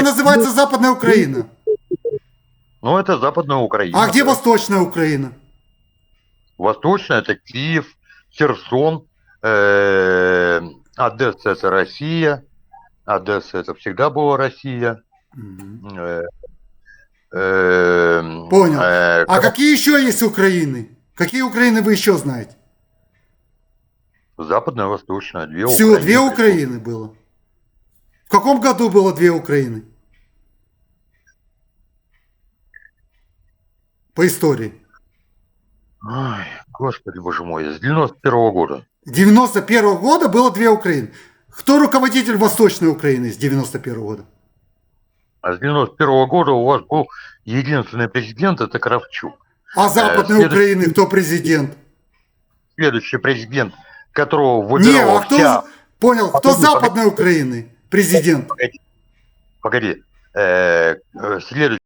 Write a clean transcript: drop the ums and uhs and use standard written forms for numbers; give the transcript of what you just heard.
называется Западная Украина. Ну, это Западная Украина. А где Восточная Украина? Восточная — это Киев, Херсон, Одесса — это Россия. Одесса — это всегда была Россия. Э, Понял. А какие еще есть Украины? Какие Украины вы еще знаете? Западная, Восточная, две Все, Украины. две Украины было. В каком году было две Украины? По истории. Ой, господи, боже мой, с 91-го года. С 91-го года было две Украины. Кто руководитель Восточной Украины с 91-го года? А с 91-го года у вас был единственный президент — это Кравчук. А Западной Украины кто президент? Следующий президент, которого Не, выбирала а кто... вся... Понял, кто Погоди, Западной Украины? Президент. Погоди. Следующий